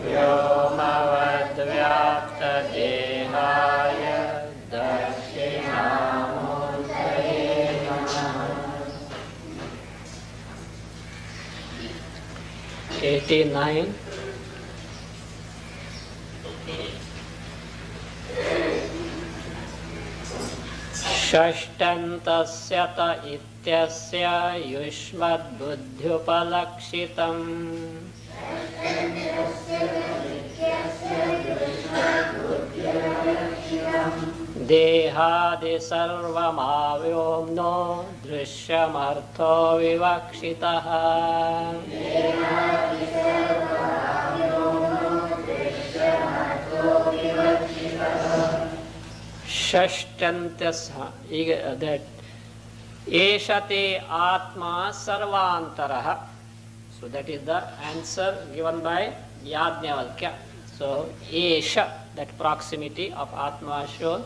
व्योमवद्व्याप्तदेहाय दक्षिणामूर्तये नमः। 89. षष्ठन्तस्य त इत्यस्य युष्मद्बुद्ध्युपलक्षितम् देहादि सर्वमाव्योम्नो दृश्यमर्थो विवक्षितः। षष्ठन्तस्य एषते आत्मा सर्वान्तरः. So that is the answer given by Yajnavalkya. So Esha, that proximity of Atma shown.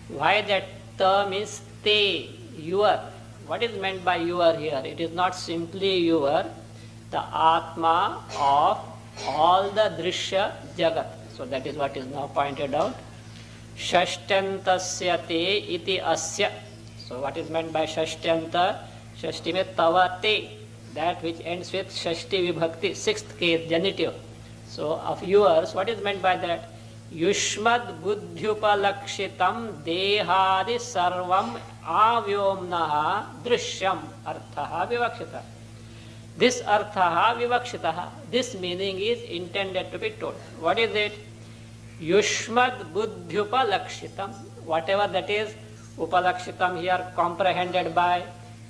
Why that term is te, your? What is meant by your here? It is not simply your, the Atma of all the Drishya Jagat. So that is what is now pointed out. Shashtantasya te iti asya. So what is meant by Shashtanta? Shashti means tava te, that which ends with Shashti Vibhakti, sixth case, genitive. So of yours, what is meant by that? Yushmad buddhyupalakshitam dehadi sarvam avyomnaha drishyam arthaha vivakshita. This arthaha vivakshitaha, this meaning is intended to be told. What is it? Yushmad buddhyupalakshitam, whatever that is, upalakshitam here comprehended by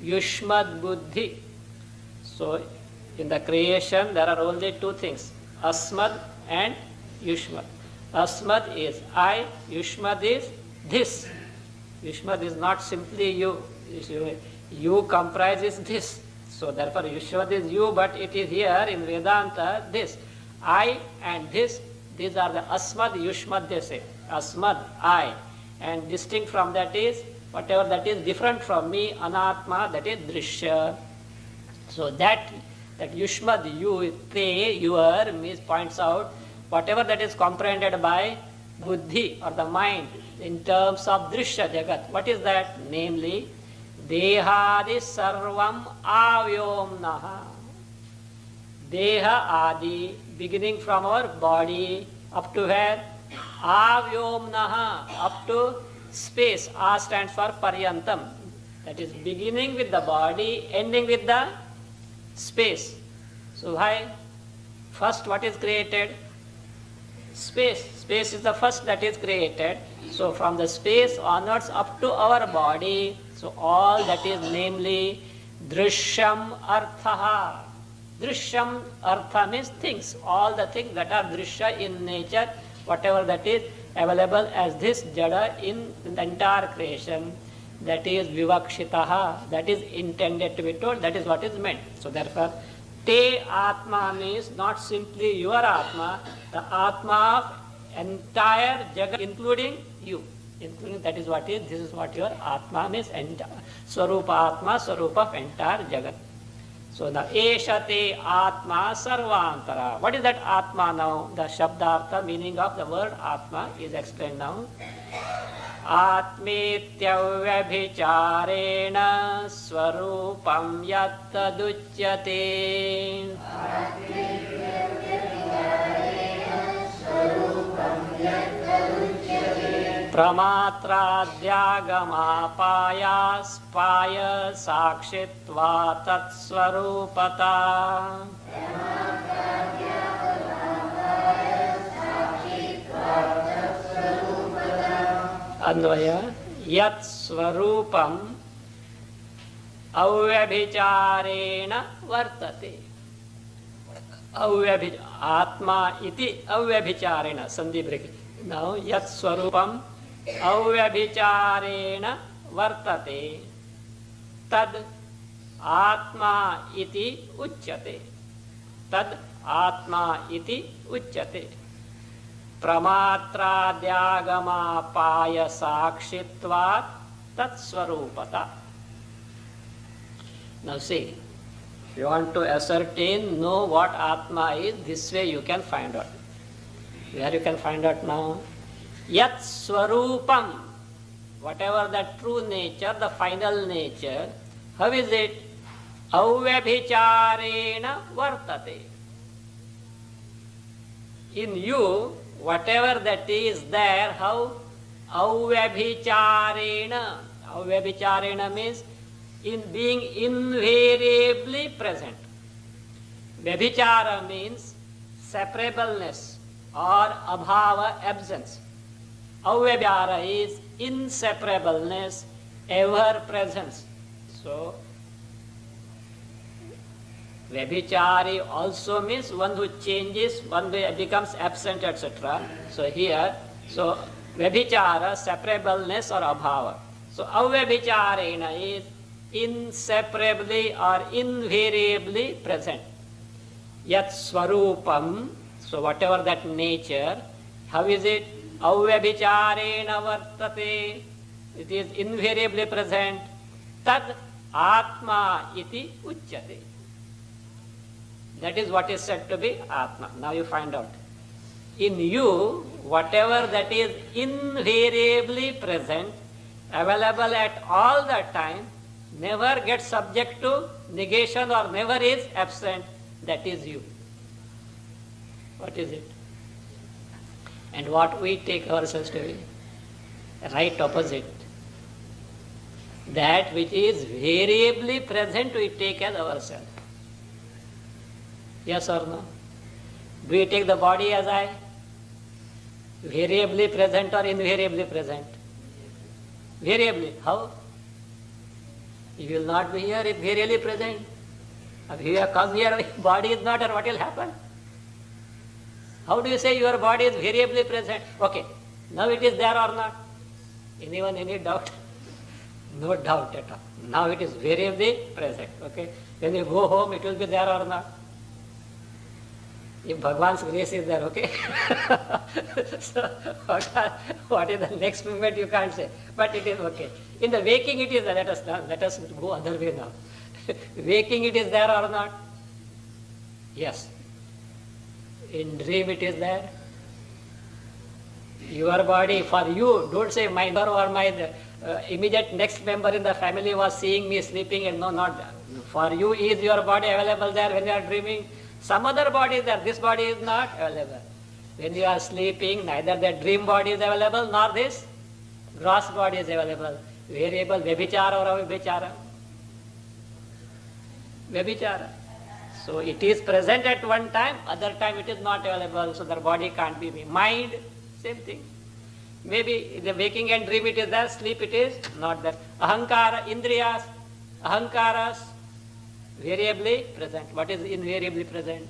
Yushmad buddhi. So in the creation there are only two things, Asmad and Yushmad. Asmad is I, Yushmad is this. Yushmad is not simply you. You comprises this. So therefore Yushmad is you, but it is here in Vedanta this. I and this, these are the Asmad, Yushmad they say. Asmad, I. And distinct from that is, whatever that is different from me, Anatma, that is Drishya. So that Yushmad, you, te, your, means points out whatever that is comprehended by buddhi or the mind in terms of drishya jagat. What is that? Namely, dehadi sarvam avyomnaha. Deha adi, beginning from our body up to where? Avyomnaha, up to space. A stands for paryantam. That is beginning with the body, ending with the space. So why? First what is created? Space. Space is the first that is created. So from the space onwards up to our body, so all that is namely drishyam arthaha. Drishyam artha means things. All the things that are drishya in nature, whatever that is available as this jada in the entire creation, that is vivakshitaha, that is intended to be told, that is what is meant. So therefore, te atma means not simply your atma, the atma of entire jagat, including you. Including, that is what is, this is what your atma means, swarupa atma, swarupa of entire jagat. So now, esha te atma sarvantara. What is that atma now? The shabdartha, meaning of the word atma is explained now. Atmetyavabhicharena swarupam yattaduchyate. Pramatradhyagamapaya spaya sakshitva tatsvarupata. Anvaya yat svarupam avyabhicharena vartate. Atma iti avyabhicharena, sandhi breaking. Now yat svarupam avyabhicharena vartate tad atma iti uchyate. Tad atma iti uchyate. Pramatradhyagama paya sakshitvat tat swarupata. Now see, You want to ascertain, know what Atma is, this way you can find out. Where you can find out now? Yat Swarupam, whatever the true nature, the final nature, how is it? Avyabhicharena vartate. In you, whatever that is there, how? Avyabhicharena. Avyabhicharena means in being invariably present. Vyabhichara means separableness or abhava, absence. Avyabhara is inseparableness, ever presence. So, Vyabhichari also means one who changes, one who becomes absent, etc. So here, so Vyabhichara, separableness or abhava. So Avyabhicharena is inseparably or invariably present. Yat Swarupam, so whatever that nature, how is it? Avyabhicharena vartate, it is invariably present. Tad Atma iti uchyate. That is what is said to be Atma. Now you find out. In you, whatever that is invariably present, available at all the time, never gets subject to negation or never is absent, that is you. What is it? And what we take ourselves to be? Right opposite. That which is variably present, we take as ourselves. Yes or no? Do you take the body as I? Variably present or invariably present? Variably. How? You will not be here if variably present. If you have come here, body is not, or what will happen? How do you say your body is variably present? Okay, now it is there or not? Anyone, any doubt? No doubt at all. Now it is variably present. Okay, when you go home, it will be there or not? If Bhagwan's grace is there, okay? So, what is the next moment you can't say, but it is okay. In the waking it is there. Let us go other way now. Waking it is there or not? Yes. In dream it is there. Your body, for you, don't say my neighbor or my immediate next member in the family was seeing me sleeping, and no, not that. For you, is your body available there when you are dreaming? Some other body is there, this body is not available. When you are sleeping, neither the dream body is available nor this gross body is available. Variable, vyabhichara or avyabhichara? Vyabhichara. So it is present at one time, other time it is not available, so the body can't be me. Mind, same thing. Maybe in the waking and dream it is there, sleep it is not there. Ahankara, indriyas, ahankaras, variably present. What is invariably present?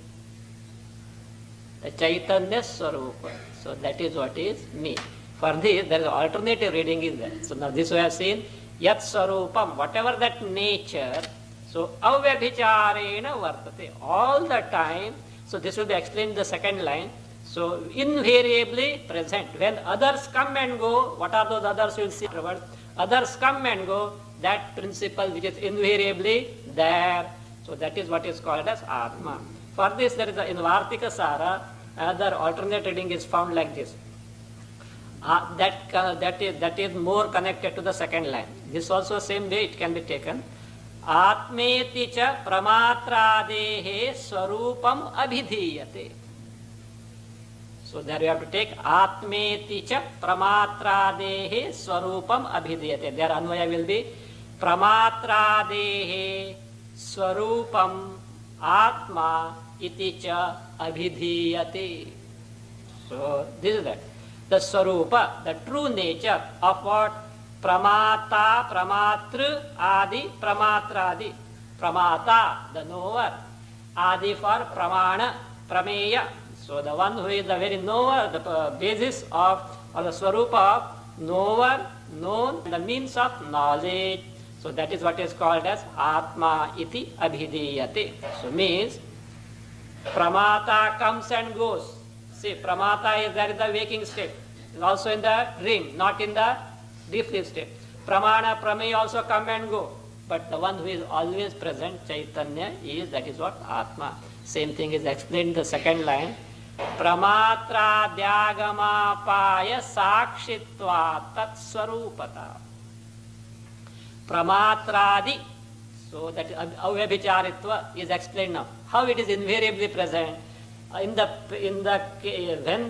The Chaitanya Swarupa. So that is what is me. For this, there is an alternative reading is there. So now this we have seen, Yat Swarupam, whatever that nature, so avyabhicharena vartate, all the time. So this will be explained in the second line. So invariably present. When others come and go, what are those others? You will see afterwards. Others come and go, that principle which is invariably there. So that is what is called as Atma. For this there is in Vartika Sara, another alternate reading is found like this. That is more connected to the second line. This also same way it can be taken. Atmeti cha pramatradehe swarupam abhidhiyate. So there you have to take Atmeti cha pramatradehe swarupam abhidhiyate. Their anvaya will be pramatradehe swarupam atma iti cha abhidhiyate. So this is that. The swarupa, the true nature of what? Pramata, pramatru, adi, pramatradi. Pramata, the knower. Adi for pramana, prameya. So the one who is the very knower, the basis of, or the swarupa of knower, known, the means of knowledge. So that is what is called as Atma iti abhidhiyate. So means Pramata comes and goes. See, Pramata is there in the waking state, also in the dream, not in the deep sleep state. Pramana, Prameya also come and go. But the one who is always present, Chaitanya, that is what? Atma. Same thing is explained in the second line. Pramatradyagama sakshitva tatswarupata. Pramatradi. So that avyabhicharitva is explained now. How it is invariably present. When the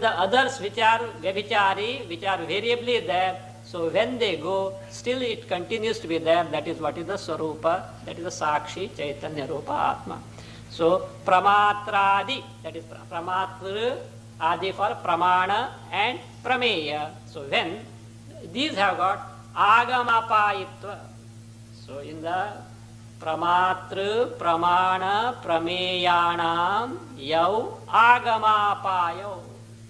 others which are vyabhichari, which are variably there, so when they go, still it continues to be there. That is what is the Swarupa, that is the Sakshi, Chaitanya Rupa, Atma. So Pramatradi, that is Pramatra, Adi for Pramana and Prameya. So when these have got Agamapayitva. So in the Pramatra, Pramana, Prameyanam, Yau, Agamapayo.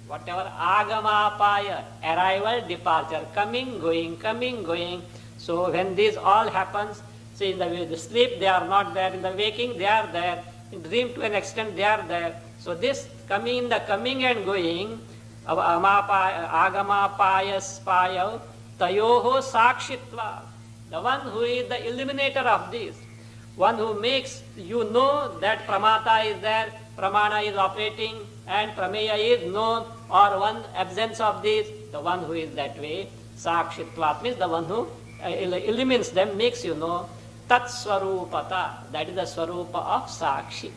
Whatever Agamapaya, arrival, departure, coming, going. So when this all happens, see in the sleep they are not there, in the waking they are there, in dream to an extent they are there. So this coming and going, Agamapayas Payo, Tayoho Sakshitva. The one who is the illuminator of this, one who makes you know that Pramata is there, Pramana is operating, and Prameya is known, or one absence of this, the one who is that way, Sakshitvat means the one who illumines them, makes you know, Tat Swarupata, that is the Swarupa of Sakshi.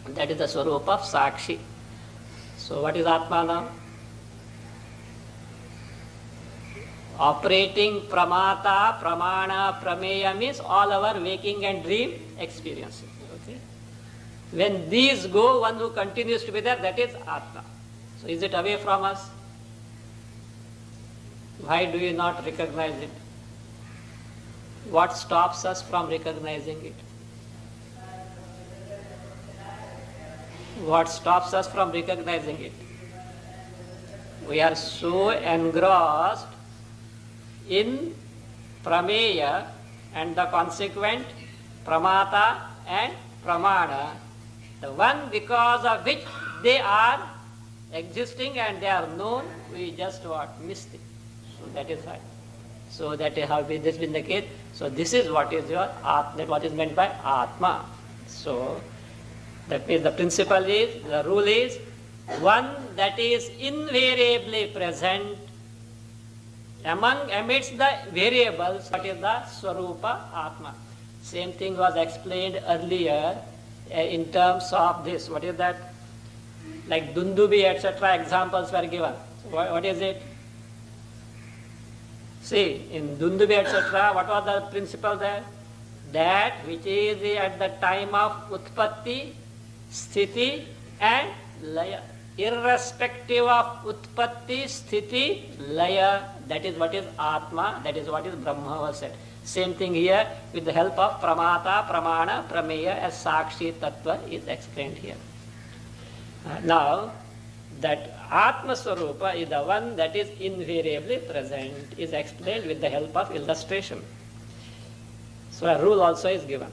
That is the Swarupa of Sakshi. So what is Atma now? Operating Pramata, Pramana, Prameya means all our waking and dream experiences. Okay? When these go, one who continues to be there, that is Atma. So is it away from us? Why do you not recognize it? What stops us from recognizing it? What stops us from recognizing it? We are so engrossed in Prameya and the consequent Pramata and Pramana, the one because of which they are existing and they are known, we just missed it. So that is why. So that is how this has been the case. So this is what is your Atma, what is meant by Atma. So that means the principle is, the rule is, one that is invariably present amidst the variables, what is the Swarupa Atma. Same thing was explained earlier in terms of this. What is that? Like Dundubi, etc. examples were given. So what is it? See, in Dundubi, etc., what was the principle there? That which is at the time of Utpatti, Sthiti and Laya. Irrespective of Utpatti, Sthiti, Laya, that is what is Atma, that is what is Brahma was said. Same thing here with the help of Pramata, Pramana, Prameya as Sakshi Tattva is explained here. Now, that Atma Swarupa is the one that is invariably present, is explained with the help of illustration. So a rule also is given.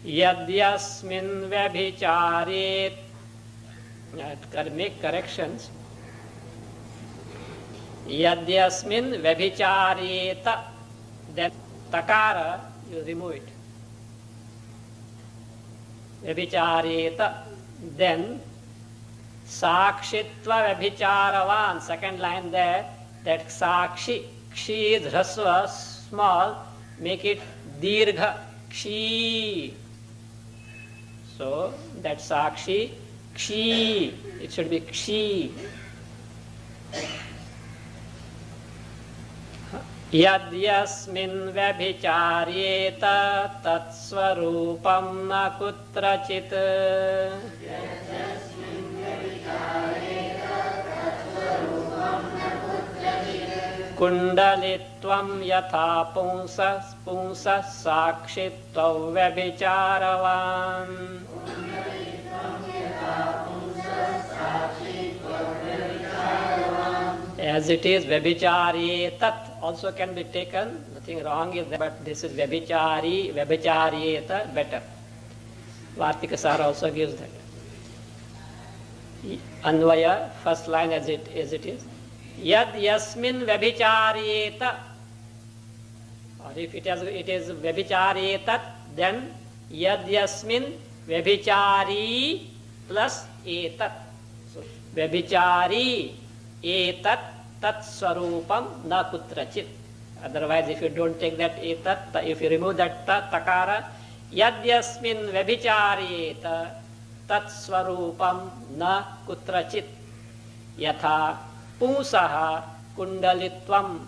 Yadyasmin Vyabhicharet, make corrections. Yadyasmin Vyabhichareta, then Takara, you remove it. Vyabhichareta, then Sakshitva Vyabhicharavan, second line there, that Sakshi, Kshi is Hrasva, small, make it Dirgha, Kshi. So that Sakshi, Kshi, it should be Kshi. Yadyasmin Vyabhicharyeta tatsvarupam na kutrachit. Kundalitvam yatha punsas sakshitvav vyabhicharavan. As it is, vyabhicharyetat also can be taken, nothing wrong is there, but this is vyabhicharyeta, better. Vartika Sara also gives that. Anvaya, first line as it is. Yad yasmin vyabhicharyeta. Or if it is vyabhichari etat, then yad yasmin vyabhichari plus etat. So vyabhichari etat tat swarupam na kutrachit. Otherwise, if you don't take that etat, if you remove that takara, yad yasmin vyabhichari etat tat swarupam na kutrachit. Yatha punsaha kundalitvam.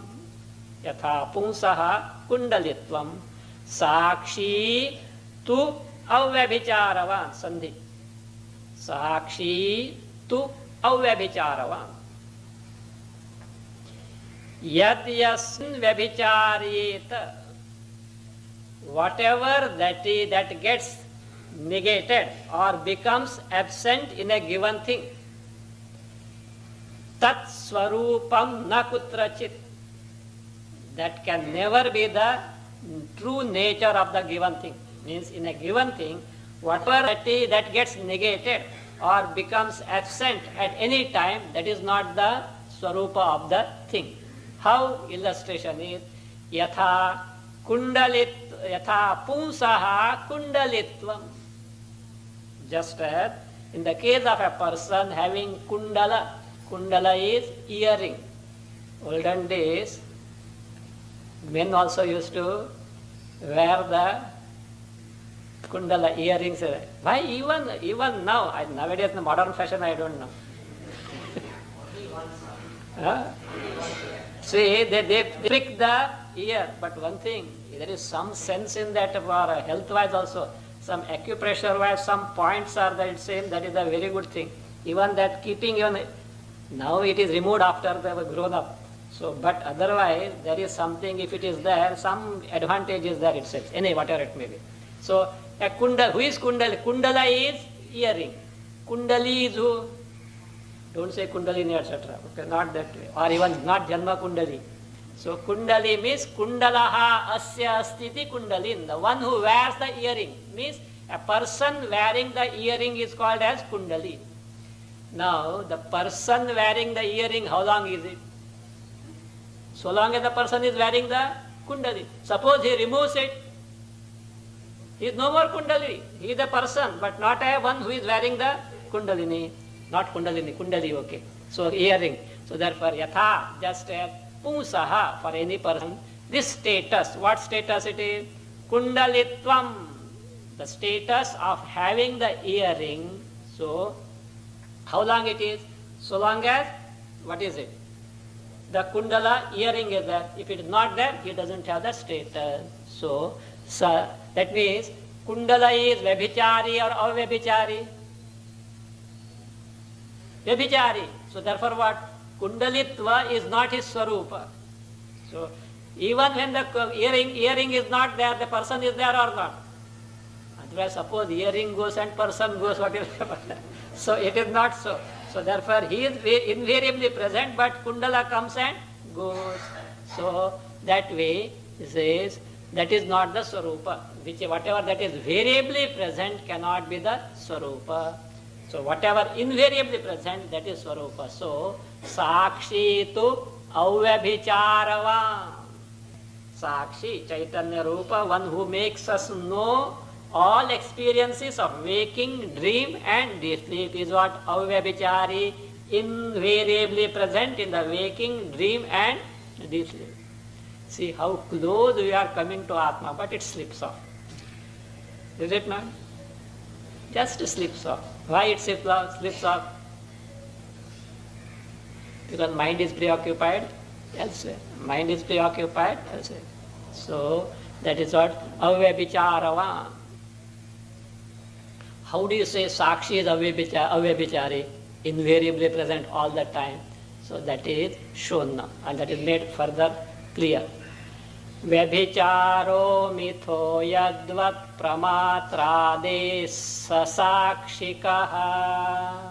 Yatha punsaha kundalitvam sakshi tu avyabhicharavan. Sandhi. Sakshi tu avyabhicharavan. Yad yasmin vyabhicharita. Whatever that gets negated or becomes absent in a given thing, tat swarupam na kutrachit. That can never be the true nature of the given thing. Means in a given thing, whatever that gets negated or becomes absent at any time, that is not the swarupa of the thing. How? Illustration is yatha punsaha kundalitvam. Just as in the case of a person having kundala, kundala is earring. Olden days, men also used to wear the kundala earrings. Why even now? Nowadays in the modern fashion, I don't know. See, they prick the ear, but one thing, there is some sense in that for health-wise also. Some acupressure-wise, some points are the same. That is a very good thing. Even that keeping now it is removed after they were grown up. So, but otherwise, there is something, if it is there, some advantage is there itself, any whatever it may be. So, a who is kundala? Kundala is earring. Kundali is who? Don't say kundalini, etc. Okay, not that way. Or even not janma kundali. So, kundali means kundalaha asya astiti kundalin. The one who wears the earring means a person wearing the earring is called as kundali. Now, the person wearing the earring, how long is it? So long as the person is wearing the kundali. Suppose he removes it, he is no more kundali. He is a person, but not a one who is wearing the kundalini. Not kundalini, kundali, okay. So earring. So therefore, yatha, just as punsaha, for any person, this status, what status it is? Kundalitvam, the status of having the earring. So, how long it is? So long as, what is it? The kundala earring is there. If it is not there, he doesn't have the status. So that means kundala is vyabhichari or avyabhichari? Vyabhichari. So therefore what? Kundalitva is not his swarupa. So even when the earring is not there, the person is there or not? Otherwise, suppose earring goes and person goes, what will happen? So it is not so. So therefore he is invariably present, but kundala comes and goes. So that way he says that is not the swarupa. Whatever that is variably present cannot be the swarupa. So whatever invariably present, that is swarupa. So sakshi tu avyabhicharavam. Sakshi, Chaitanya Rupa, one who makes us know all experiences of waking, dream and deep sleep is what? Avyabhichari, invariably present in the waking, dream and deep sleep. See how close we are coming to Atma, but it slips off. Is it not? Just slips off. Why it slips off? Because mind is preoccupied elsewhere. Mind is preoccupied elsewhere. So that is what? Avyabhicharavam. How do you say Sakshi is avyabhichari? Invariably present all the time. So that is shown now, and that is made further clear. Vyabhicharo mitho yadvat pramatrade sasakshikaha.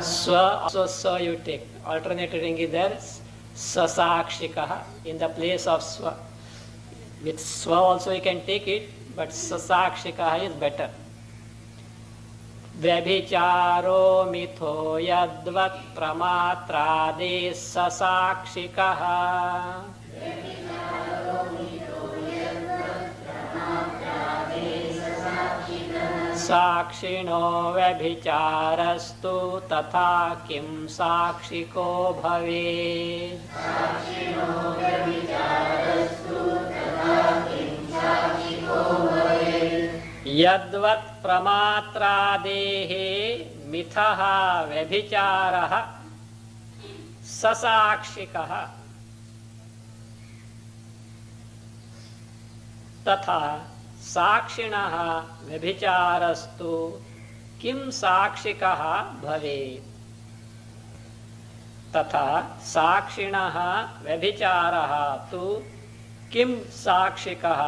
Swa, so swa you take. Alternating is there. Sasakshikaha in the place of swa. With swa also you can take it, but sasakshikaha is better. व्यभिचारो मिथो यद्वत् प्रमात्रादेः ससाक्षिकः साक्षिणो व्यभिचारस्तु तथा किं साक्षिको भवेत् यद्वत् प्रमात्रादेः मिथः व्यभिचारः ससाक्षिकः तथा साक्षिणः व्यभिचारस्तु किं साक्षिकः भवेत् तथा साक्षिणः व्यभिचारः तु किं साक्षिकः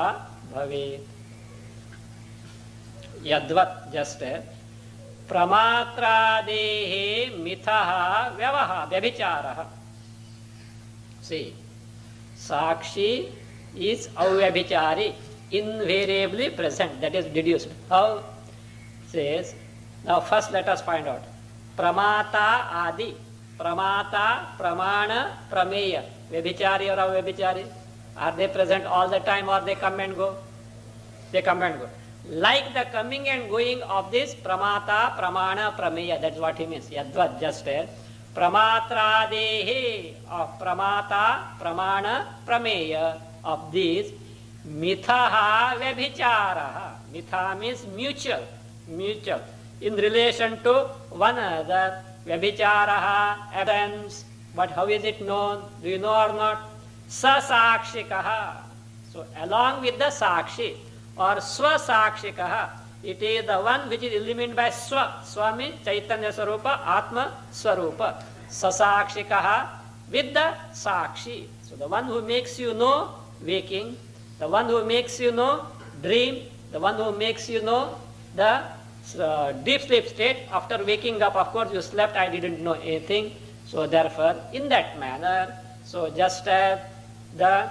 भवेत् यद्वत् जस्ट प्रमात्रादेः मिथः व्यभिचारः सी साक्षी is avyabhichari, invariably present, that is deduced. How? Says, now first let us find out. Pramata adi, pramata, pramana, prameya. Vyabhichari or avyabhichari? Are they present all the time or they come and go? They come and go. Like the coming and going of this pramata, pramana, prameya, that's what he means. Yadvat, just as pramatradehe of pramata, pramana, prameya, of these mithaha vyabhicharaha. Mitha means mutual, mutual, in relation to one another. Vyabhicharaha, absence, but how is it known? Do you know or not? Sasakshikaha. So along with the sakshi or swasakshikaha, it is the one which is illuminated by swa. Swa means Chaitanya Swarupa, Atma Swarupa. Sasakshikaha with the sakshi. So the one who makes you know waking, the one who makes you know dream, the one who makes you know the deep sleep state. After waking up, of course you slept, I didn't know anything. So therefore, in that manner, so just as the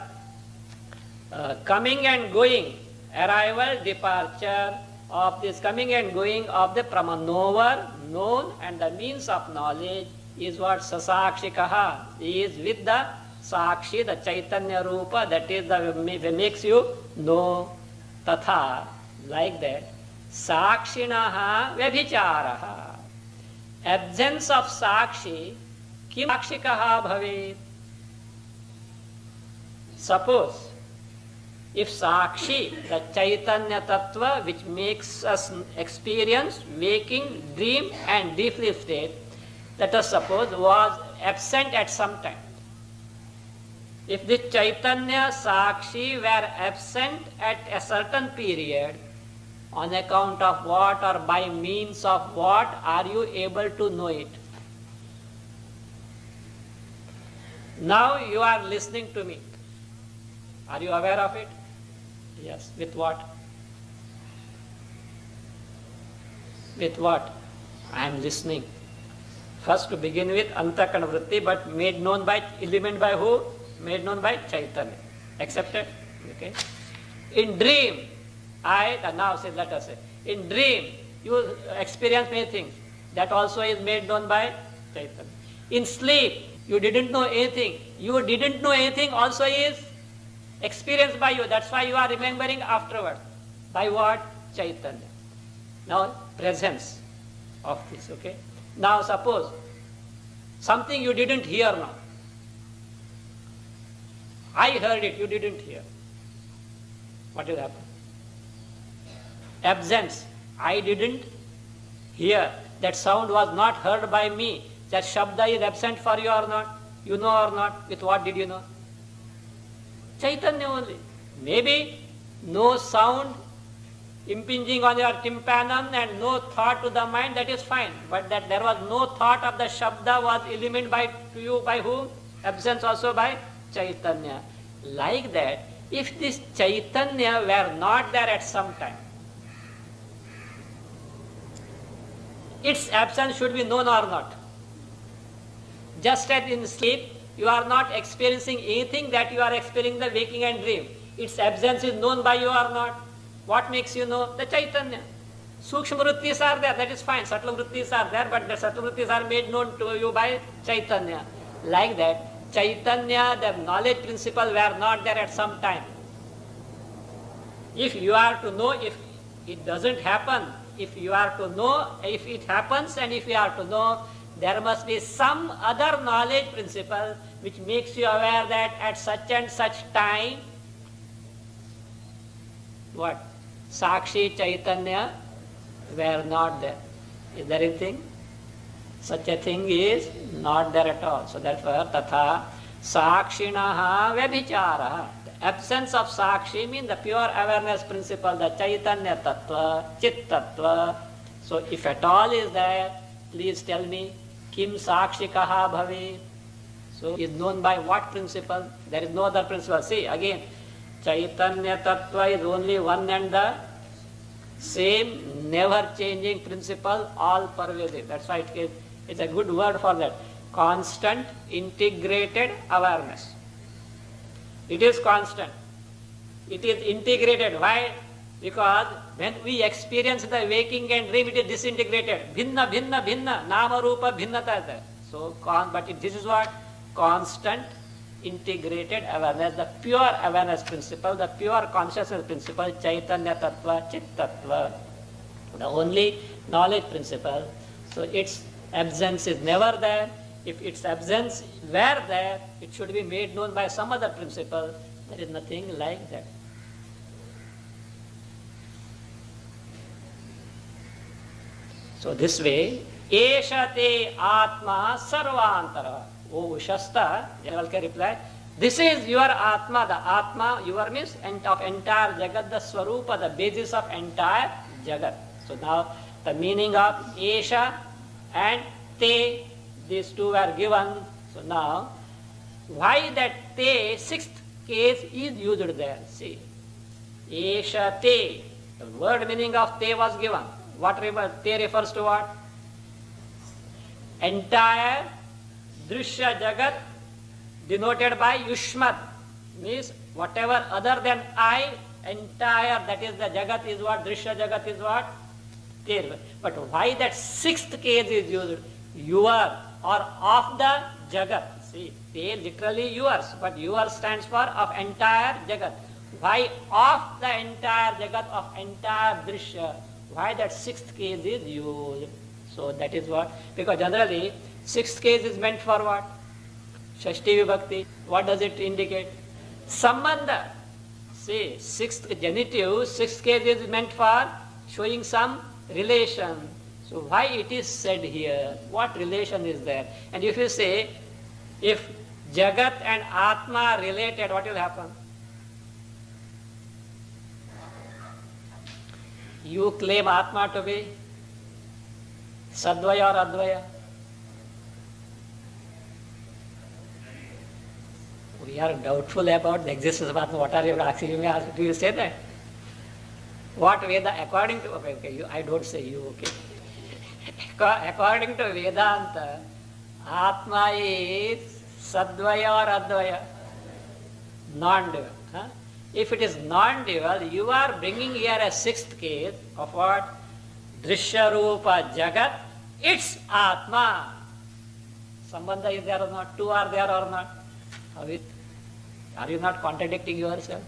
coming and going, arrival, departure of this coming and going of the knower, known, and the means of knowledge is what sasakshikaha is with the sakshi, the Chaitanya Rupa, that is the makes you know. Tatha, like that, sakshinaha vyabhicharaha. Absence of sakshi, kim sakshikaha bhavet. Suppose, if sakshi, the Chaitanya Tattva which makes us experience waking, dream and deep sleep state, let us suppose was absent at some time. If the Chaitanya Sakshi were absent at a certain period, on account of what or by means of what are you able to know it? Now you are listening to me. Are you aware of it? Yes. With what? With what? I am listening. First to begin with, Antakarana Vritti, but made known by, illuminated by who? Made known by Chaitanya. Accepted? Okay. In dream, now say, let us say, in dream, you experience many things. That also is made known by Chaitanya. In sleep, you didn't know anything. You didn't know anything also is experienced by you. That's why you are remembering afterward. By what? Chaitanya. Now, presence of this, okay? Now, suppose something you didn't hear now. I heard it, you didn't hear. What will happen? Absence. I didn't hear. That sound was not heard by me. That Shabda is absent for you or not? You know or not? With what did you know? Chaitanya only. Maybe no sound impinging on your tympanum and no thought to the mind, that is fine. But that there was no thought of the Shabda was illuminated to you by whom? Absence also by Chaitanya. Like that, if this Chaitanya were not there at some time, its absence should be known or not. Just as in sleep, you are not experiencing anything that you are experiencing the waking and dream. Its absence is known by you or not. What makes you know? The Chaitanya. Sukshma vrittis are there, that is fine. Subtle vrittis are there, but the subtle vrittis are made known to you by Chaitanya. Like that, Chaitanya, the knowledge principle were not there at some time. If you are to know, if it doesn't happen, if you are to know, if it happens and if you are to know, there must be some other knowledge principle which makes you aware that at such and such time, what? Sakshi Chaitanya were not there. Is there anything? Such a thing is not there at all. So therefore, tatha sakshinaha vyabhicharaha. The absence of sakshi means the pure awareness principle, the Chaitanya tattva, chit tattva. So if at all is there, please tell me, kim sakshikaha bhavi. So is known by what principle? There is no other principle. See again, Chaitanya tattva is only one and the same, never changing principle, all pervasive. That's why it's a good word for that. Constant, integrated awareness. It is constant. It is integrated. Why? Because when we experience the waking and dream, it is disintegrated. Bhinna, bhinna, bhinna. Nama, rupa, bhinnata. So, this is what? Constant, integrated awareness, the pure awareness principle, the pure consciousness principle, Chaitanya tattva, chit tattva, the only knowledge principle. So its absence is never there. If its absence were there, it should be made known by some other principle. There is nothing like that. So this way, Esha te Atma Sarvantara. Oh Shasta, Yavalkya replied, this is your Atma, the Atma, your means of entire Jagat, the Swarupa, the basis of entire Jagat. So now the meaning of Esha and Te, these two were given. So now, why that Te, sixth case is used there? See, Esha Te, the word meaning of Te was given. What Te refers to what? Entire Drishya Jagat denoted by Yushmat, means whatever other than I, entire, that is the Jagat is what? Drishya Jagat is what? Te. But why that sixth case is used? Your or of the Jagat. See, Te literally yours, but yours stands for of entire Jagat. Why of the entire Jagat, of entire Drishya? Why that sixth case is used? So that is what? Because generally, sixth case is meant for what? Shashti Vibhakti. What does it indicate? Sambandha. See, sixth genitive, sixth case is meant for showing some relation. So why it is said here? What relation is there? And if you say, if Jagat and Atma are related, what will happen? You claim Atma to be Sadvaya or Advaya? We are doubtful about the existence of Atma. What are you asking me? Do you say that? What Veda, according to, okay, I don't say you, okay. According to Vedanta, Atma is Sadvaya or Advaya? Non-dual. Huh? If it is non-dual, you are bringing here a sixth case of what? Drishya Rupa Jagat, it's Atma. Sambandha is there or not? Two are there or not? Are you not contradicting yourself?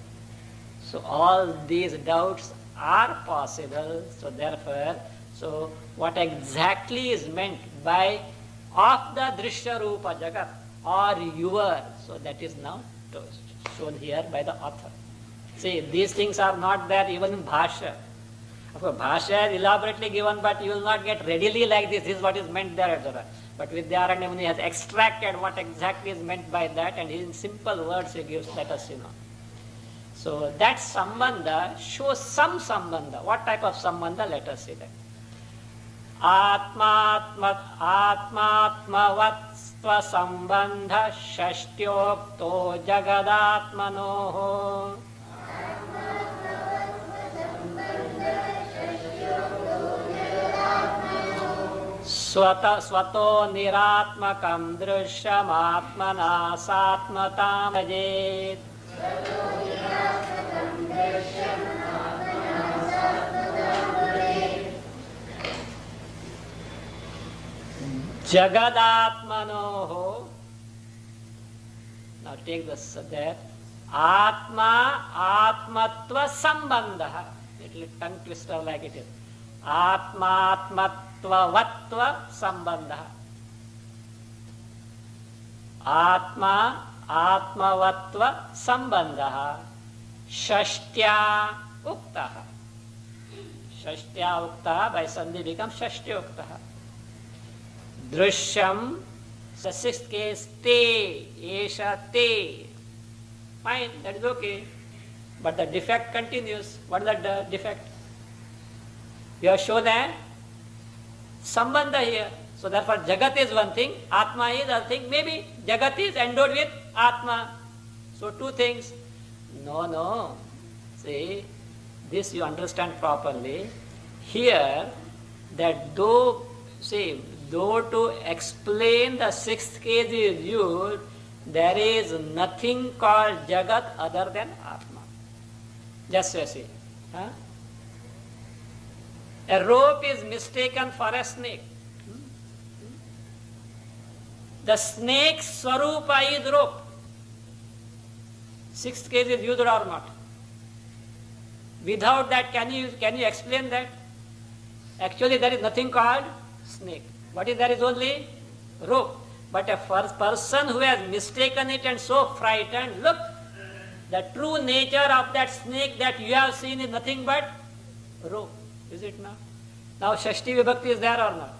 So all these doubts are possible. So therefore, so what exactly is meant by of the Drishya Rupa Jagat or your? So that is now shown here by the author. See, these things are not there even in Bhashya. Of course, Bhashya is elaborately given, but you will not get readily like this. This is what is meant there, etc. But Vidyaranya Muni has extracted what exactly is meant by that, and in simple words he gives, let us know. So that sambandha shows some sambandha. What type of sambandha? Let us see that. Atmatmavatstva sambandha shashtyokto jagadatmanoho. Swato niratmakam drishamatmana satmatam bhajet. Jagadatmanoho. Now take this that. Atma Atmatva Sambandha. Little tongue twister like it is. Atma Atmatva Vatva Sambandha. Atma Atmavatva Sambandha. Shashtya Uktaha. Shashtya Uktaha by Sandhi becomes Shashtya Uktaha. Drishyam. So sixth case, te, esha, te. Fine, that is okay. But the defect continues. What is the defect? You have shown a sambandha here. So therefore Jagat is one thing, Atma is other thing. Maybe Jagat is endowed with Atma. So two things. No. See, this you understand properly. Here, that though to explain the sixth case is used, there is nothing called Jagat other than Atma. Just so see. Huh? A rope is mistaken for a snake. The snake's swarupa is rope. Sixth case is used or not? Without that, can you explain that? Actually, there is nothing called snake. What is there is only rope. But a person who has mistaken it and so frightened, look, the true nature of that snake that you have seen is nothing but rope. Is it not? Now Shashti Vibhakti is there or not?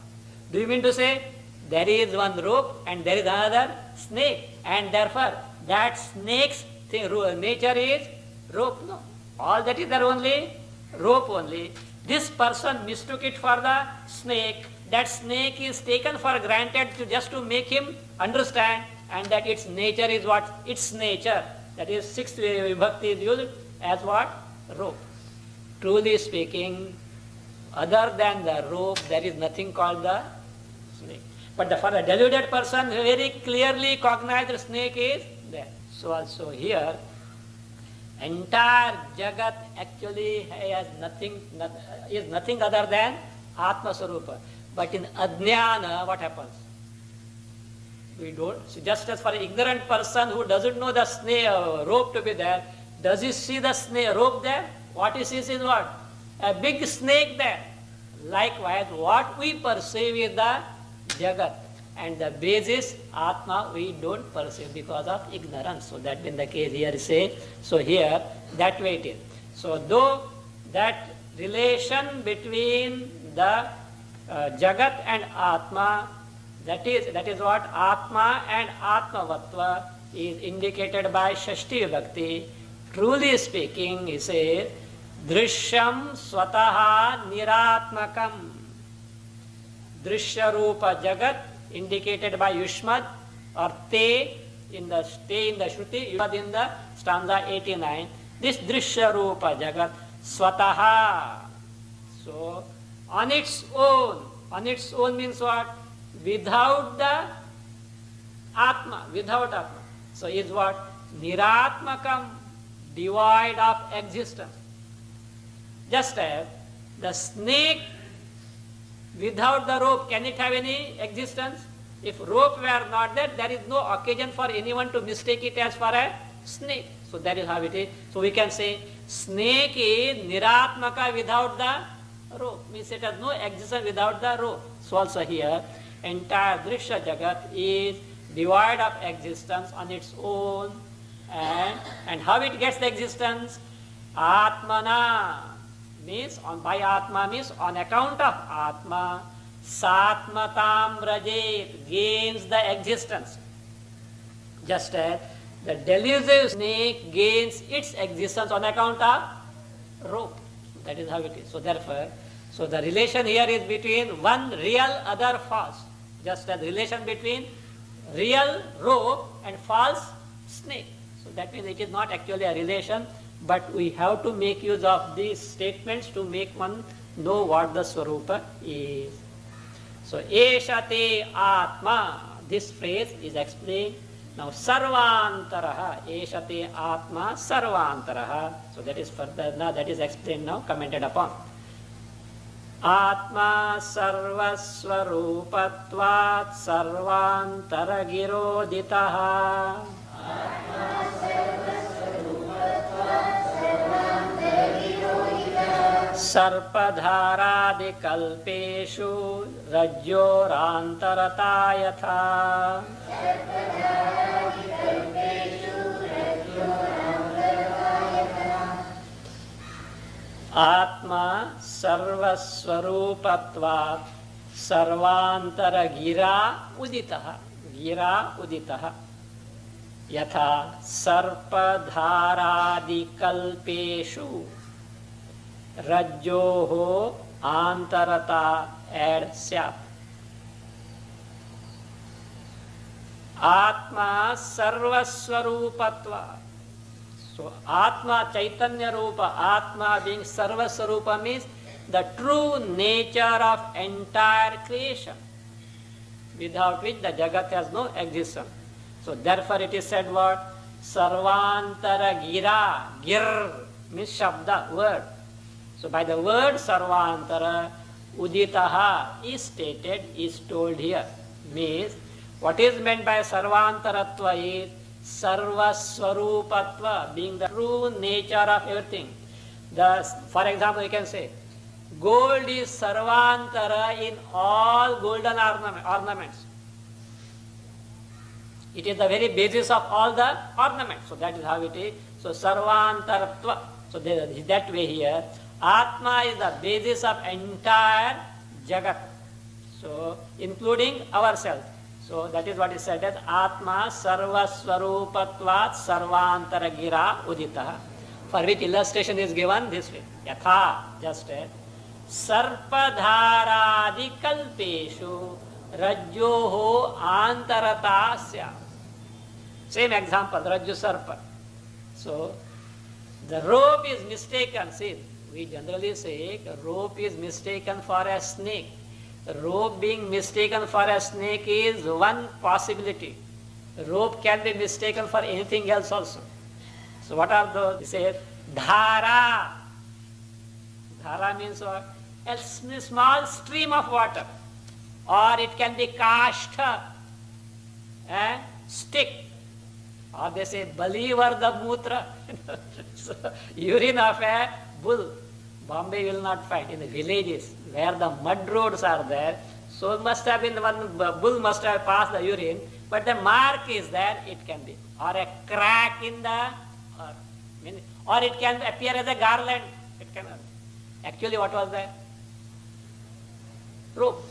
Do you mean to say there is one rope and there is another snake, and therefore that snake's nature is rope? No. All that is there only rope only. This person mistook it for the snake. That snake is taken for granted just to make him understand, and that its nature is what? Its nature. That is sixth vibhakti is used as what? Rope. Truly speaking, other than the rope, there is nothing called the snake. But for the deluded person, very clearly cognized the snake is there. So also here, entire Jagat actually has is nothing other than Atma Swarupa. But in Ajnana, what happens? We don't. So just as for an ignorant person who doesn't know the snake rope to be there, does he see the snake rope there? What he sees is what? A big snake there. Likewise, what we perceive is the Jagat. And the basis, Atma, we don't perceive because of ignorance. So that being the case here, say, so here, that way it is. So though that relation between the Jagat and Atma, that is what Atma and Atmavatva is indicated by Shashti Vibhakti. Truly speaking, he says, Drishyam Swataha Niratmakam. Drishya Rupa Jagat indicated by Yushmad or Te in the Shruti, Yushmad in the stanza 89. This Drishya Rupa Jagat Swataha. So on its own means what? Without the Atma, without Atma. So is what? Niratmakam, devoid of existence. Just as the snake without the rope, can it have any existence? If rope were not there, there is no occasion for anyone to mistake it as for a snake. So that is how it is. So we can say snake is niratmaka without the rope. Means it has no existence without the rope. So also here, entire Drishya Jagat is devoid of existence on its own. And how it gets the existence? Atmana. Means by Atma means on account of Atma, Satmatam Rajet, gains the existence. Just as the delusive snake gains its existence on account of rope. That is how it is. So therefore, so the relation here is between one real, other false. Just as the relation between real rope and false snake. So that means it is not actually a relation, but we have to make use of these statements to make one know what the Swarupa is. So, Eshate Atma, this phrase is explained. Now, Sarvantaraha, Eshate Atma Sarvantaraha. So, that is further, now that is explained now, commented upon. Atma sarvasvarupatvat sarvantaragiroditaha. Sarpadharadikalpeshu rajyorāntarata yatha. Atma sarvasvarupatvat sarvantara gira uditaha. Gira uditaha. Yatha sarpadharadikalpeshu rajyoho antarata add syat. Atma sarvasvarupatva. So Atma Chaitanya Rupa, Atma being Sarvasvarupa means the true nature of entire creation, without which the Jagat has no existence. So therefore it is said what? Sarvantara gira. Gir means Shabda, word. So by the word Sarvantara, Uditaha is stated, is told here. Means what is meant by Sarvantaratva is Sarvasvarupatva, being the true nature of everything. For example, you can say, gold is Sarvantara in all golden ornaments. It is the very basis of all the ornaments. So that is how it is. So Sarvantaratva. So that way here, Atma is the basis of entire Jagat. So including ourselves. So that is what is said as Atma sarvasvarupatvat sarvantara gira uditaha. For which illustration is given this way. Yatha, just as sarpadharadi kalpeshu rajyoho antaratasya. Same example, Rajju Sarpa. So the rope is mistaken. See, we generally say rope is mistaken for a snake. Rope being mistaken for a snake is one possibility. Rope can be mistaken for anything else also. So what are those? He says, dhara. Dhara means what? A small stream of water. Or it can be kashta, a stick. Or they say, balivarda mutra. So, urine of a bull. Bombay will not find. In the villages where the mud roads are there, so must have been one bull must have passed the urine, but the mark is there, it can be. Or a crack in the, or it can appear as a garland. It can. Actually, what was there? Rope.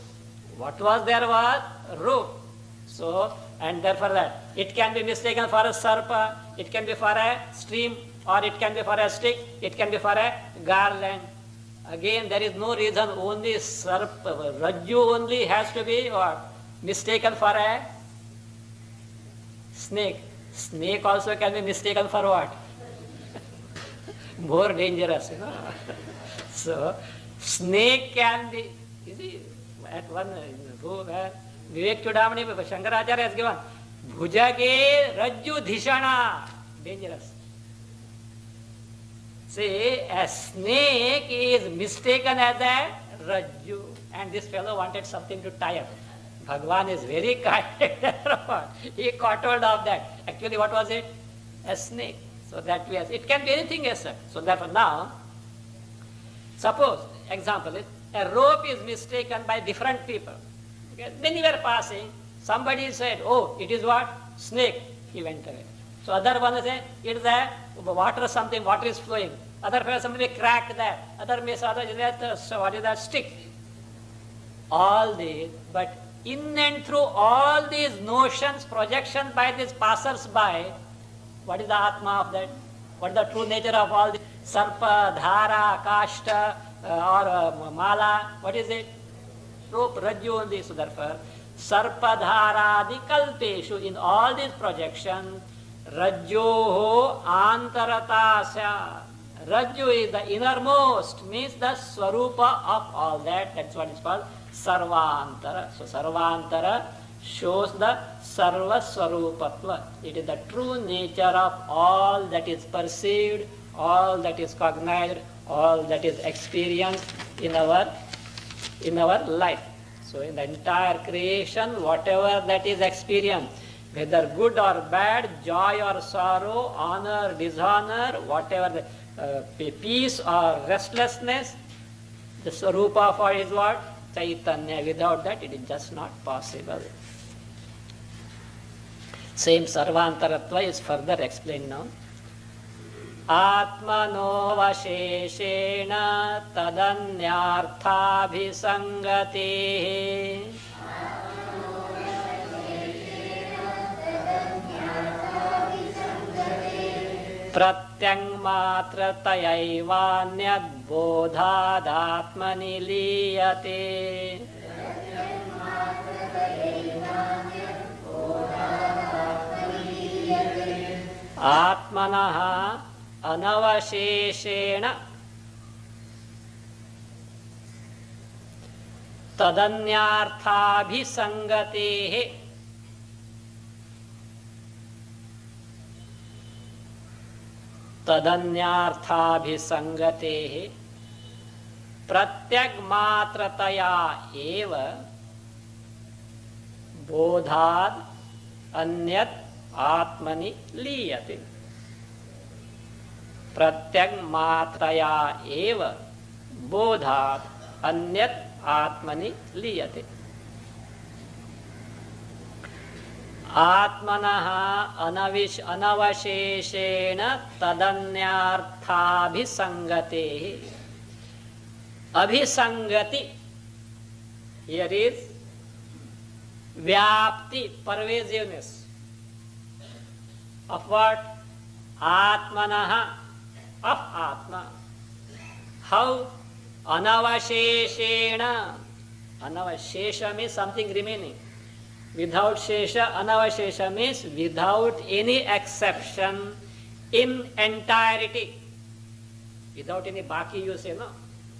What was there was rope. So, and therefore that. It can be mistaken for a sarpa, it can be for a stream, or it can be for a stick, it can be for a garland. Again, there is no reason, only sarpa, rajju only has to be what? Mistaken for a snake. Snake also can be mistaken for what? More dangerous, you know. So, snake can be, you see, at one, Vivek Chudamani, Shankaracharya has given, Bhujage Rajju Dhishana, dangerous. See, a snake is mistaken as a Rajju, and this fellow wanted something to tie up. Bhagwan is very kind. He caught hold of that. Actually, what was it? A snake. So that way, it can be anything else. So therefore now, suppose, example is, a rope is mistaken by different people. Okay? When you were passing, somebody said, oh, it is what? Snake. He went away. So other one said, it is a water something, water is flowing. Other person something may crack there. Other may say, so what is that? Stick. All these, but in and through all these notions, projections by these passers-by, what is the Atma of that? What is the true nature of all this? Sarpa, Dhara, Kashta, or Mala, what is it? Rope, Rajju only. So therefore, Sarpa, Dhara, Kalpeshu, in all these projections, Rajyoho Antaratasya. Rajju is the innermost, means the Swarupa of all that. That's what is called Sarvantara. So Sarvantara shows the Sarva Swarupatva. It is the true nature of all that is perceived, all that is cognized, all that is experienced in our in our life. So in the entire creation, whatever that is experienced, whether good or bad, joy or sorrow, honor, dishonor, whatever, peace or restlessness, the Swarupa for is what? Chaitanya. Without that, it is just not possible. Same Sarvantaratva is further explained now. Atmano vasheshena tadanyarthabhisangati pratyangmatratayaivaanyad bodhadatmani liyate. Atmanaha anavasheshena tadanyarthabhisangatehe तदन्यार्थाभिसंगतेः प्रत्यग्मात्रतया एव बोधाद् अन्यत् आत्मनि लीयते. प्रत्यग्मात्रया एव बोधाद् अन्यत् आत्मनि लीयते. आत्मनः अनवशेषेण तदन्यार्थाभिसंगतेः. Abhisangati, here is vyapti, pervasiveness of what? Atmanaha, of Atma. How? Anavasheshena. Anavashesha means something remaining. Without Shesha, Anavashesha means without any exception, in entirety. Without any baki you say, no?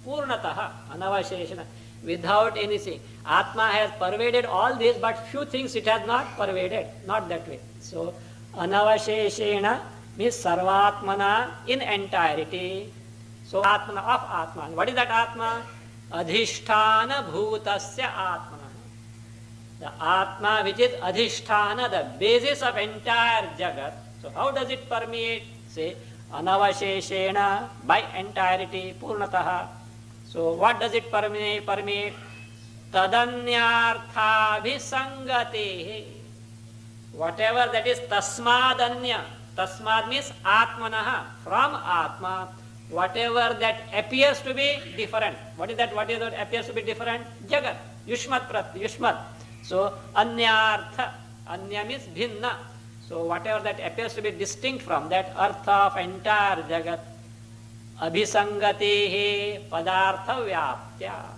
Purnataha, Anavasheshana. Without anything. Atma has pervaded all this, but few things it has not pervaded. Not that way. So, Anavasheshena means Sarvatmana in entirety. So, Atmana of Atma. What is that Atma? Adhisthana bhutasya Atmana. The Atma which is Adhisthana, the basis of entire Jagat. So how does it permeate? Say, Anavasheshena, by entirety, Purnataha. So what does it permeate? Tadanyarthabhisangate. Whatever that is Tasmadanya. Tasmad means Atmanaha, from Atma. Whatever that appears to be different. What is that? What is that appears to be different? Jagat. Yushmat Prat, Yushmat. So, Anyartha, Anya means Bhinna. So, whatever that appears to be distinct from that Artha of entire Jagat, Abhisangatehe Padartha Vyaptya.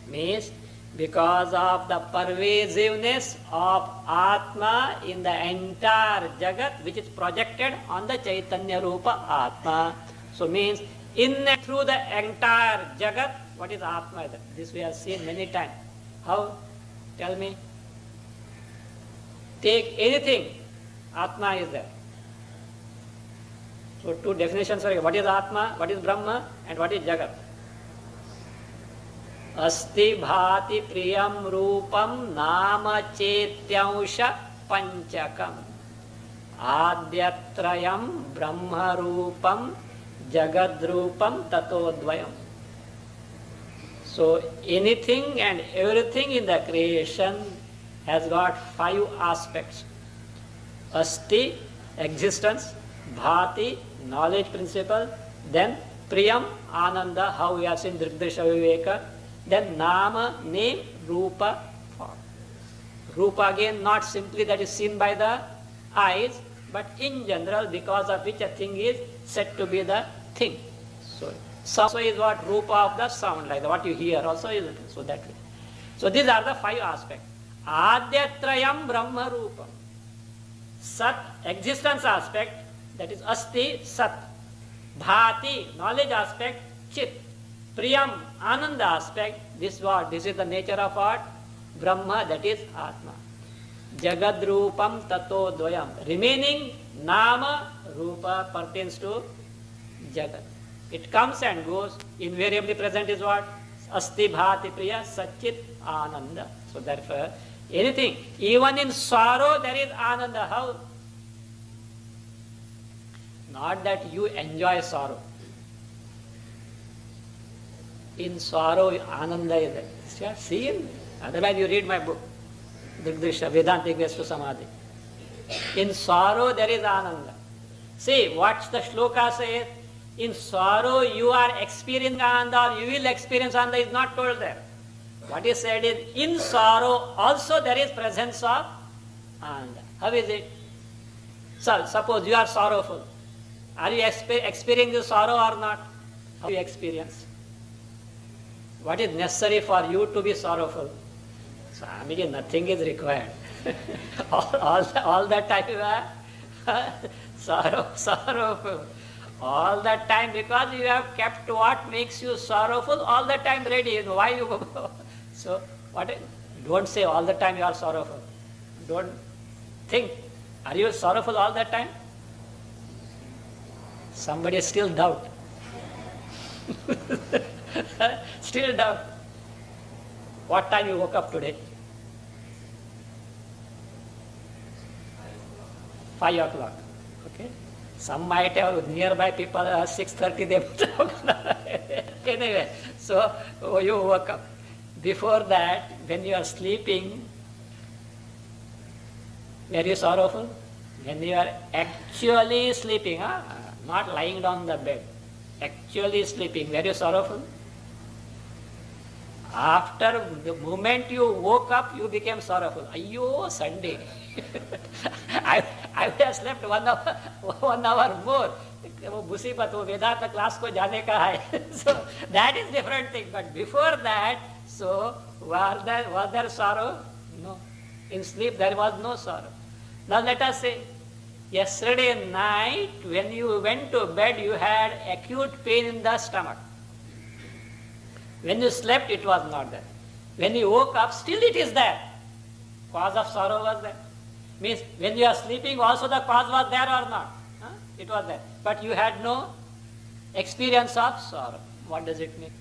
Means, because of the pervasiveness of Atma in the entire Jagat, which is projected on the Chaitanya Rupa Atma. So, means, in and through the entire Jagat, what is Atma? This we have seen many times. How? Tell me. Take anything, Atma is there. So two definitions are, what is Atma, what is Brahma, and what is Jagat. Asti bhati priyam rupam nama chetyansha panchakam. Adyatrayam brahma rupam jagadrupam tatodvayam. So anything and everything in the creation has got 5 aspects. Asti, existence; bhati, knowledge principle; then priyam, ananda, how we have seen Drigdrisha Viveka; then nama, name; rupa, form. Rupa again not simply that is seen by the eyes, but in general, because of which a thing is said to be the thing. So sound is what? Rupa of the sound, like what you hear also is so that way. So these are the 5 aspects. Adyatrayam Brahma Rupam. Sat, existence aspect, that is Asti, Sat. Bhati, knowledge aspect, Chit. Priyam, Ananda aspect, this what? This is the nature of what? Brahma, that is Atma. Jagadrupam Tato Dvayam. Remaining Nama, Rupa pertains to Jagat. It comes and goes. Invariably present is what? asti bhati priya satchit ananda. So therefore, anything, even in sorrow there is ananda. How? Not that you enjoy sorrow. In sorrow, ananda is there. You have seen. Otherwise, you read my book, Dirgdrisha, Vedantic Vestu Samadhi. In sorrow, there is ananda. See, what the shloka says, in sorrow you are experiencing ananda, or you will experience ananda, is not told there. What is said is, in sorrow also there is presence of ananda. How is it? So, suppose you are sorrowful. Are you experiencing sorrow or not? How do you experience? What is necessary for you to be sorrowful? Swamiji, nothing is required. all that time you are sorrowful. All that time, because you have kept what makes you sorrowful all the time ready. Why you go? So, don't say all the time you are sorrowful. Don't think. Are you sorrowful all that time? Somebody still doubt. Still doubt. What time you woke up today? 5 o'clock. Okay. Some might have nearby people 6:30 they anyway. So you woke up. Before that, when you are sleeping, were you sorrowful? When you are actually sleeping, not lying down the bed, actually sleeping, were you sorrowful? After the moment you woke up, you became sorrowful. Ayyo, Sunday. I would have slept 1 hour more. Musibat, Vedanta class ko jane ka hai. So that is different thing. But before that, so was there sorrow? No. In sleep there was no sorrow. Now let us say, yesterday night when you went to bed, you had acute pain in the stomach. When you slept, it was not there. When you woke up, still it is there. Cause of sorrow was there. Means when you are sleeping, also the cause was there or not? It was there. But you had no experience of sorrow. What does it mean?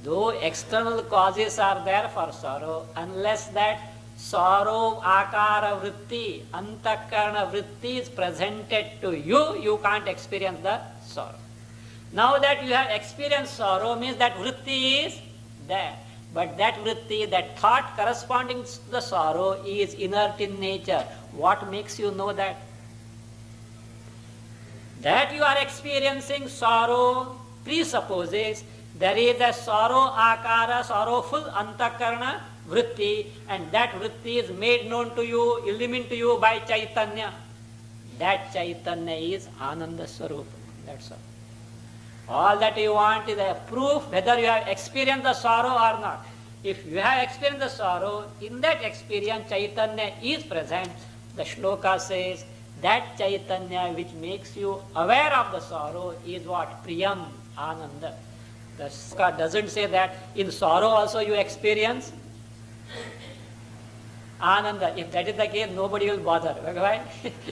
Though external causes are there for sorrow, unless that sorrow akara vritti, antakarana vritti is presented to you, you can't experience the sorrow. Now that you have experienced sorrow means that vritti is there. But that vritti, that thought corresponding to the sorrow is inert in nature. What makes you know that? That you are experiencing sorrow presupposes there is a sorrow akara, sorrowful antakarana vritti, and that vritti is made known to you, illumined to you by Chaitanya. That Chaitanya is Ananda Swarupa. That's all. All that you want is a proof whether you have experienced the sorrow or not. If you have experienced the sorrow, in that experience Chaitanya is present. The shloka says that Chaitanya which makes you aware of the sorrow is what? Priyam, Ananda. The shloka doesn't say that in sorrow also you experience Ananda. If that is the case, nobody will bother. Why?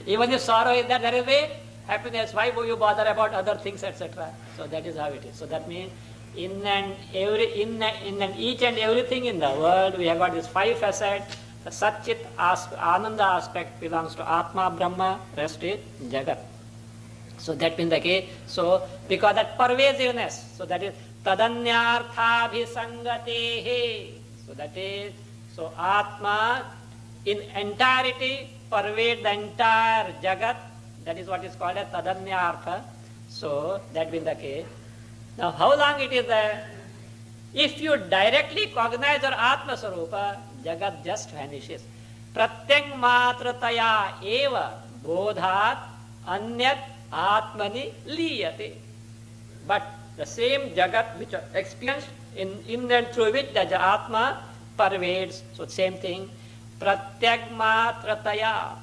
Even if sorrow is there, there will be happiness. Why would you bother about other things, etc.? So that is how it is. So that means in each and everything in the world, we have got these 5 facets. The Satchit Ananda aspect belongs to Atma, Brahma, rest is Jagat. So that means the case. So because that pervasiveness, so that is Tadanyarthabhisangatehe. So that is, so Atma in entirety pervade the entire Jagat. That is what is called as Tadanyartha. So that being the case. Now how long it is there? If you directly cognize your Atma Swarupa, Jagat just vanishes. Pratyang matrataya eva bodhat anyat atmani liyate. But the same Jagat which experienced in and through which the Atma pervades. So same thing. Pratyang matrataya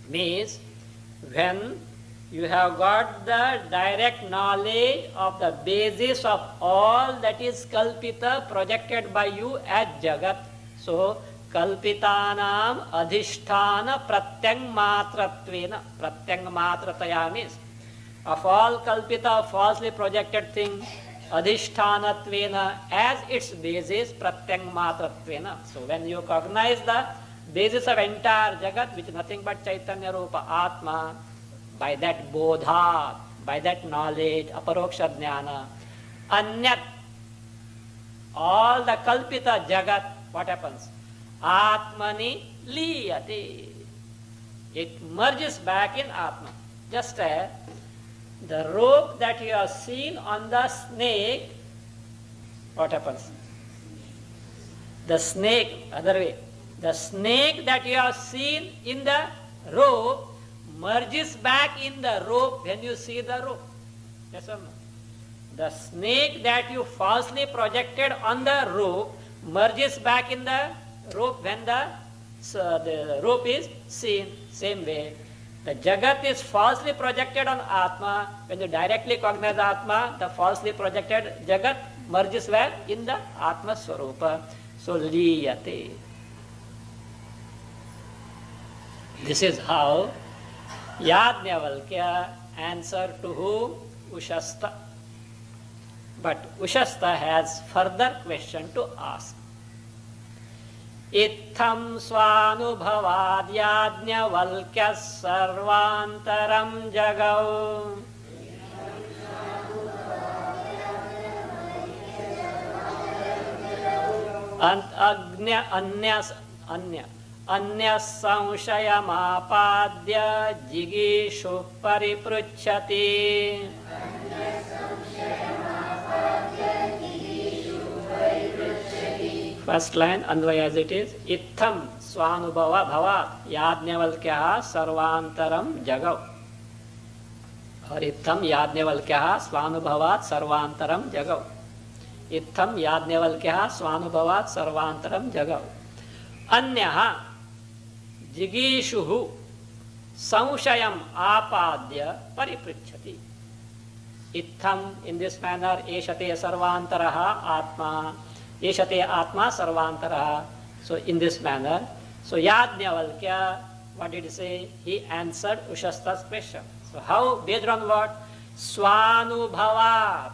means when you have got the direct knowledge of the basis of all that is kalpita projected by you as Jagat. So, kalpitanam adhisthana pratyang matratvena. Pratyang matrataya means of all kalpita, falsely projected things, adhisthanatvena, as its basis pratyangmatratvena. So when you cognize the basis of entire jagat, which is nothing but Chaitanya Rupa Atma, by that bodha, by that knowledge, aparoksha jnana, anyat, all the kalpita jagat, what happens? Atmani liyate. It merges back in Atma. Just as the rope that you have seen on the snake, what happens? The snake, other way, the snake that you have seen in the rope merges back in the rope when you see the rope. Yes or no? The snake that you falsely projected on the rope merges back in the rope when the rope is seen. Same way, the jagat is falsely projected on Atma. When you directly cognize Atma, the falsely projected jagat merges where? In the Atma Swarupa. So, liyate. This is how Yajnavalkya answered to whom? Ushasta. But Ushasta has further question to ask. Itham svanubhavad yajnavalkya sarvantaram jagau. Anya samshayamapadya jigishu paripruchati. First line, Anvaya as it is. Itham svanubhava bhavat yajnavalkya sarvantaram jagav. Or itham yajnavalkya svanubhavat sarvantaram jagav. Itham yajnavalkya svanubhavat sarvantaram jagav. Anyaha jigishuhu samshayam apadya paripruchati. Itham, in this manner, eshate sarvantaraha atma. Eshate atma sarvantaraha. So in this manner. So Yajnavalkya, what did he say? He answered Ushasta's question. So how? Based on what? Swanubhava.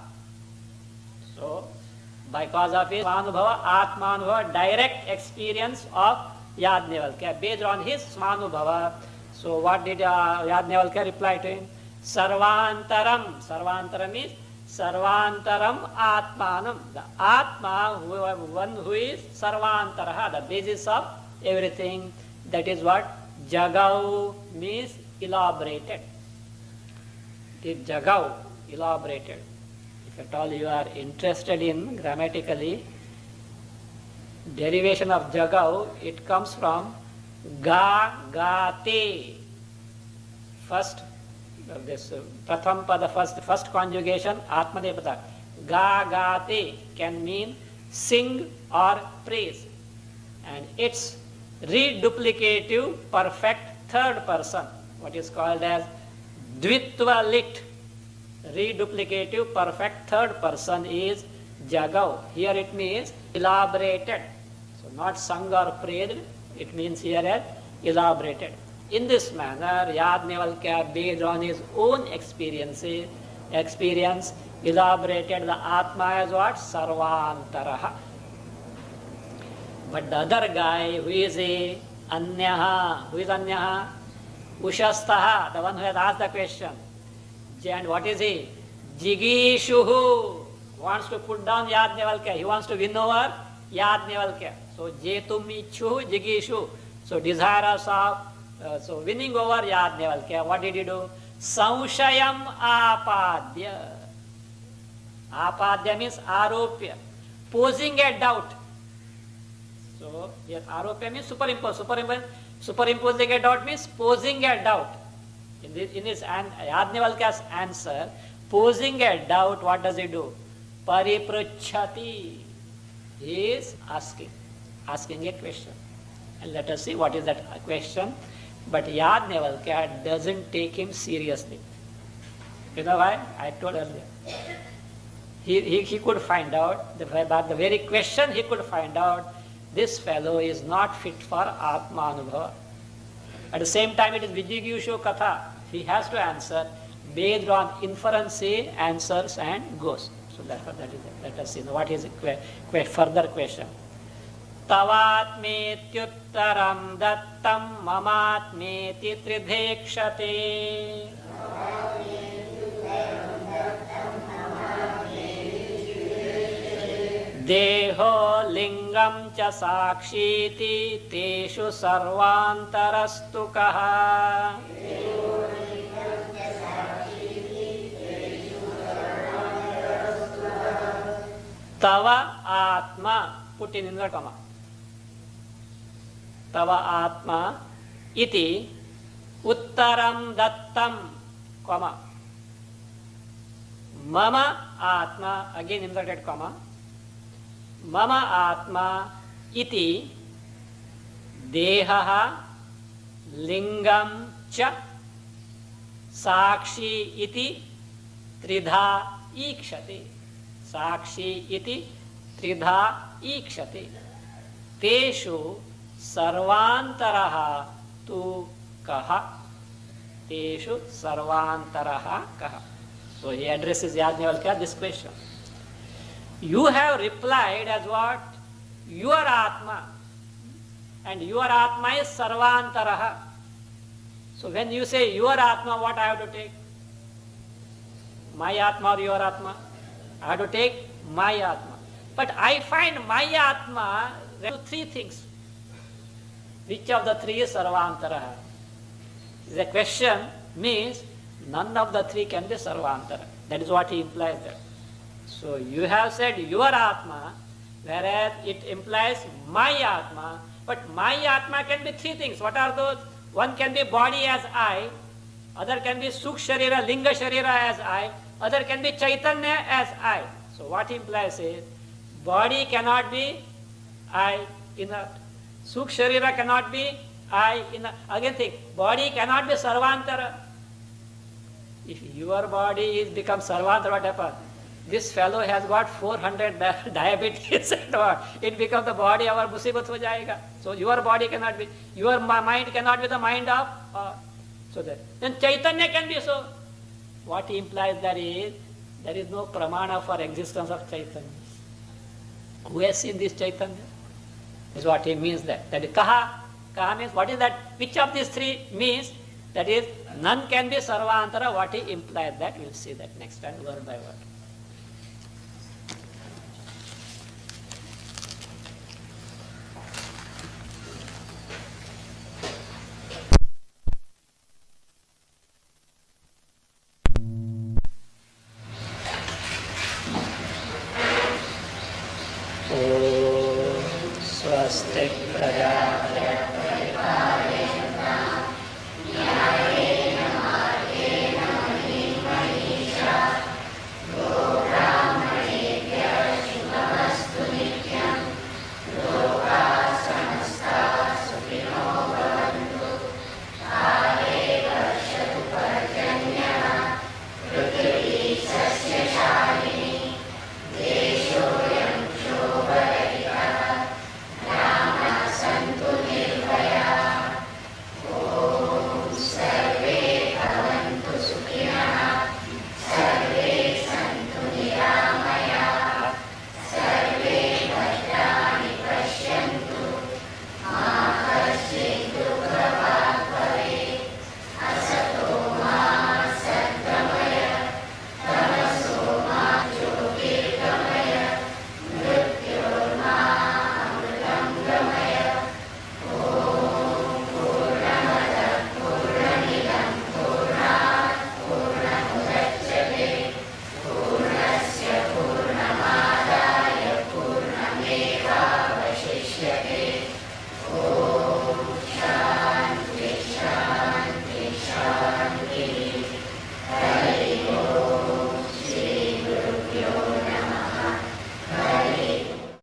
So by cause of his Swanubhava, Atmanubhava, direct experience of Yajnavalkya. Based on his Swanubhava. So what did Yajnavalkya reply to him? Sarvantaram. Sarvantaram is Sarvantaram Atmanam. The Atma, one who is Sarvantaraha, the basis of everything. That is what? Jagau means elaborated. It is Jagau, elaborated. If at all you are interested in grammatically, derivation of Jagau, it comes from Ga, Gate. First, this Pratham Pada, first conjugation, Atmanepada. Ga, Gate can mean sing or praise. And its reduplicative perfect third person, what is called as Dvitva lit. Reduplicative perfect third person is Jagau. Here it means elaborated. So not sung or praised, it means here as elaborated. In this manner, Yajnavalkya, based on his own experience, elaborated the Atma as what? Sarvantaraha. But the other guy, who is a Anyaha, who is Anyaha? Ushastaha, the one who has asked the question. And what is he? Jigishuhu, wants to put down Yajnavalkya. He wants to win over Yajnavalkya. So Jetum Ichu Jigishu. So desirous of so winning over Yajnavalkya. What did he do? Samshayam apadya. Apadya means aropya. Posing a doubt. So here aropya means superimpose. Superimposing a doubt means posing a doubt. In his Yajnavalkya's answer, posing a doubt, what does he do? Paripruchati. He is asking a question. And let us see what is that question. But Yajnavalkya doesn't take him seriously. You know why? I told earlier. He could find out, by the very question he could find out, this fellow is not fit for Atmanubhava. At the same time, it is Vijigusho Katha. He has to answer based on inference, he answers and goes. So therefore that is it. Let us see what is the further question. Tavatmetyuttaram dattam mamatmeti tridhekshate. Deho lingam cha sakshiti teshu sarvantarastukaha. Tava atma, put in inverted comma. Tava atma iti uttaram dattam, comma. Mama atma, again inverted comma. Mama atma iti dehaha lingam cha sakshi iti tridha ikshate. Sakshi iti tridha ikshate. Teshu sarvantaraha tu kaha. Teshu sarvantaraha kaha. So he addresses Yajnavalkya this question. You have replied as what? Your Atma. And your Atma is Sarvantaraha. So when you say your Atma, what I have to take? My Atma or your Atma? I have to take my Atma. But I find my Atma, there are three things. Which of the three is Sarvantaraha? The question means none of the three can be Sarvantara. That is what he implies there. So you have said your Atma, whereas it implies my Atma, but my Atma can be three things. What are those? One can be body as I, other can be Sukh Sharira, Linga Sharira as I, other can be Chaitanya as I. So what he implies is, body cannot be I inert. Sukh Sharira cannot be I inert. Again think, body cannot be Sarvantara. If your body is become Sarvantara, what happens? This fellow has got 400 diabetes and what? It becomes the body, our musibat ho jayega. So your body cannot be, your mind cannot be the mind of, so that. Then Chaitanya can be so. What he implies there is no pramana for existence of Chaitanya. Who has seen this Chaitanya? Is what he means that. That is kaha. Kaha means what is that? Which of these three means? That is, none can be Sarvantara. What he implies that, we will see that next time, word by word. Swastik Praja